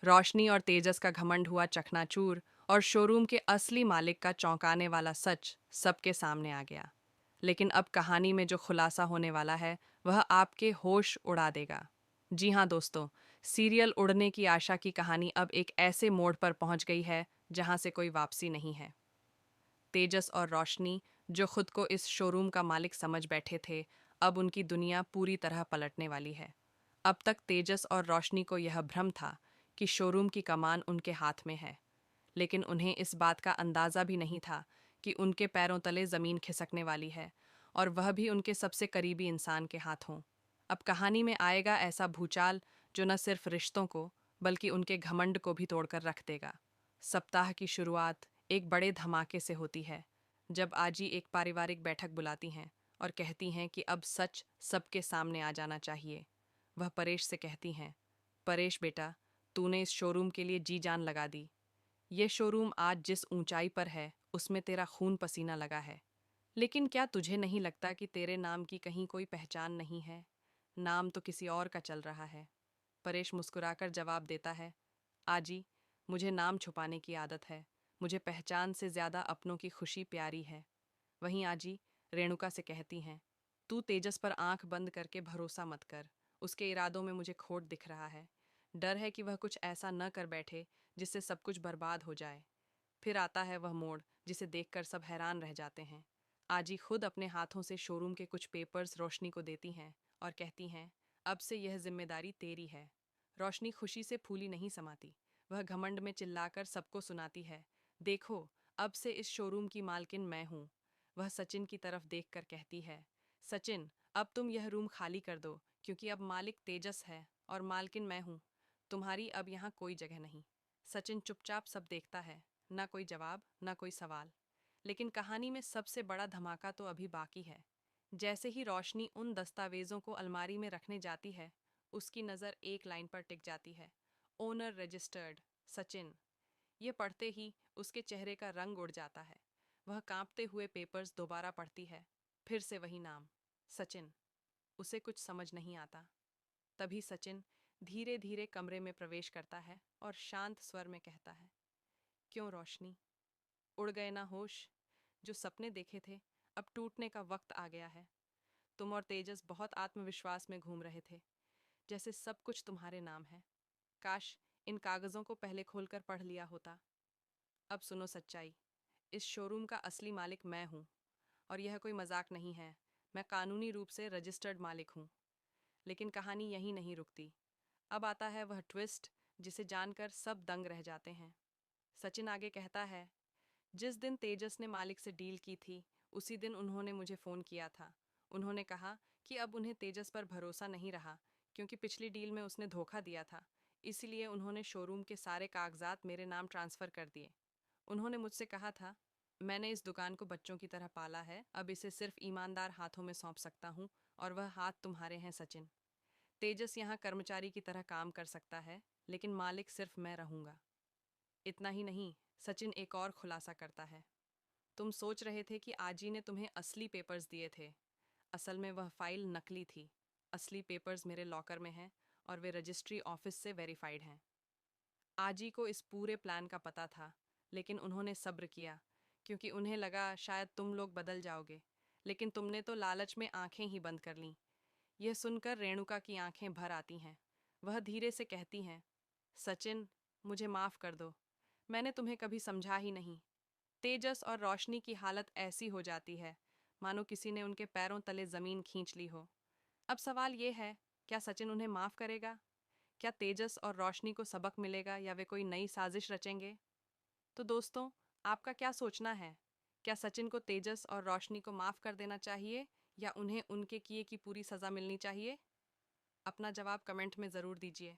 रोशनी और तेजस का घमंड हुआ चकनाचूर और शोरूम के असली मालिक का चौंकाने वाला सच सबके सामने आ गया। लेकिन अब कहानी में जो खुलासा होने वाला है वह आपके होश उड़ा देगा। जी हाँ दोस्तों, सीरियल उड़ने की आशा की कहानी अब एक ऐसे मोड़ पर पहुंच गई है जहां से कोई वापसी नहीं है। तेजस और रोशनी, जो खुद को इस शोरूम का मालिक समझ बैठे थे, अब उनकी दुनिया पूरी तरह पलटने वाली है। अब तक तेजस और रोशनी को यह भ्रम था कि शोरूम की कमान उनके हाथ में है, लेकिन उन्हें इस बात का अंदाज़ा भी नहीं था कि उनके पैरों तले ज़मीन खिसकने वाली है, और वह भी उनके सबसे करीबी इंसान के हाथों। अब कहानी में आएगा ऐसा भूचाल जो न सिर्फ रिश्तों को बल्कि उनके घमंड को भी तोड़कर रख देगा। सप्ताह की शुरुआत एक बड़े धमाके से होती है, जब आजी एक पारिवारिक बैठक बुलाती हैं और कहती हैं कि अब सच सबके सामने आ जाना चाहिए। वह परेश से कहती हैं, परेश बेटा, तूने इस शोरूम के लिए जी जान लगा दी। ये शोरूम आज जिस ऊंचाई पर है उसमें तेरा खून पसीना लगा है। लेकिन क्या तुझे नहीं लगता कि तेरे नाम की कहीं कोई पहचान नहीं है? नाम तो किसी और का चल रहा है। परेश मुस्कुराकर जवाब देता है, आजी, मुझे नाम छुपाने की आदत है। मुझे पहचान से ज़्यादा अपनों की खुशी प्यारी है। वहीं आजी रेणुका से कहती हैं, तू तेजस पर आंख बंद करके भरोसा मत कर। उसके इरादों में मुझे खोट दिख रहा है। डर है कि वह कुछ ऐसा न कर बैठे जिससे सब कुछ बर्बाद हो जाए। फिर आता है वह मोड़ जिसे देखकर सब हैरान रह जाते हैं। आजी खुद अपने हाथों से शोरूम के कुछ पेपर्स रोशनी को देती हैं और कहती हैं, अब से यह जिम्मेदारी तेरी है। रोशनी खुशी से फूली नहीं समाती। वह घमंड में चिल्लाकर सबको सुनाती है, देखो, अब से इस शोरूम की मालकिन मैं हूँ। वह सचिन की तरफ देखकर कहती है, सचिन, अब तुम यह रूम खाली कर दो, क्योंकि अब मालिक तेजस है और मालकिन मैं हूँ। तुम्हारी अब यहाँ कोई जगह नहीं। सचिन चुपचाप सब देखता है, ना कोई जवाब, ना कोई सवाल। लेकिन कहानी में सबसे बड़ा धमाका तो अभी बाकी है। जैसे ही रोशनी उन दस्तावेजों को अलमारी में रखने जाती है, उसकी नज़र एक लाइन पर टिक जाती है, ओनर रजिस्टर्ड, सचिन। ये पढ़ते ही उसके चेहरे का रंग उड़ जाता है। वह कांपते हुए पेपर्स दोबारा पढ़ती है। फिर से वही नाम, सचिन। उसे कुछ समझ नहीं आता। तभी सचिन धीरे धीरे कमरे में प्रवेश करता है और शांत स्वर में कहता है, क्यों रोशनी, उड़ गए ना होश? जो सपने देखे थे अब टूटने का वक्त आ गया है। तुम और तेजस बहुत आत्मविश्वास में घूम रहे थे, जैसे सब कुछ तुम्हारे नाम है। काश इन कागजों को पहले खोलकर पढ़ लिया होता। अब सुनो सच्चाई, इस शोरूम का असली मालिक मैं हूँ, और यह कोई मजाक नहीं है। मैं कानूनी रूप से रजिस्टर्ड मालिक हूँ। लेकिन कहानी यहीं नहीं रुकती। अब आता है वह ट्विस्ट जिसे जानकर सब दंग रह जाते हैं। सचिन आगे कहता है, जिस दिन तेजस ने मालिक से डील की थी, उसी दिन उन्होंने मुझे फ़ोन किया था। उन्होंने कहा कि अब उन्हें तेजस पर भरोसा नहीं रहा, क्योंकि पिछली डील में उसने धोखा दिया था। इसलिए उन्होंने शोरूम के सारे कागजात मेरे नाम ट्रांसफ़र कर दिए। उन्होंने मुझसे कहा था, मैंने इस दुकान को बच्चों की तरह पाला है, अब इसे सिर्फ ईमानदार हाथों में सौंप सकता हूँ, और वह हाथ तुम्हारे हैं सचिन। तेजस यहाँ कर्मचारी की तरह काम कर सकता है, लेकिन मालिक सिर्फ मैं रहूँगा। इतना ही नहीं, सचिन एक और खुलासा करता है। तुम सोच रहे थे कि आजी ने तुम्हें असली पेपर्स दिए थे। असल में वह फाइल नकली थी। असली पेपर्स मेरे लॉकर में हैं और वे रजिस्ट्री ऑफिस से वेरीफाइड हैं। आजी को इस पूरे प्लान का पता था, लेकिन उन्होंने सब्र किया, क्योंकि उन्हें लगा शायद तुम लोग बदल जाओगे। लेकिन तुमने तो लालच में आंखें ही बंद कर लीं। यह सुनकर रेणुका की आंखें भर आती हैं। वह धीरे से कहती हैं, सचिन, मुझे माफ़ कर दो। मैंने तुम्हें कभी समझा ही नहीं। तेजस और रोशनी की हालत ऐसी हो जाती है मानो किसी ने उनके पैरों तले ज़मीन खींच ली हो। अब सवाल ये है, क्या सचिन उन्हें माफ़ करेगा? क्या तेजस और रोशनी को सबक मिलेगा, या वे कोई नई साजिश रचेंगे? तो दोस्तों, आपका क्या सोचना है? क्या सचिन को तेजस और रोशनी को माफ़ कर देना चाहिए, या उन्हें उनके किए की पूरी सज़ा मिलनी चाहिए? अपना जवाब कमेंट में ज़रूर दीजिए।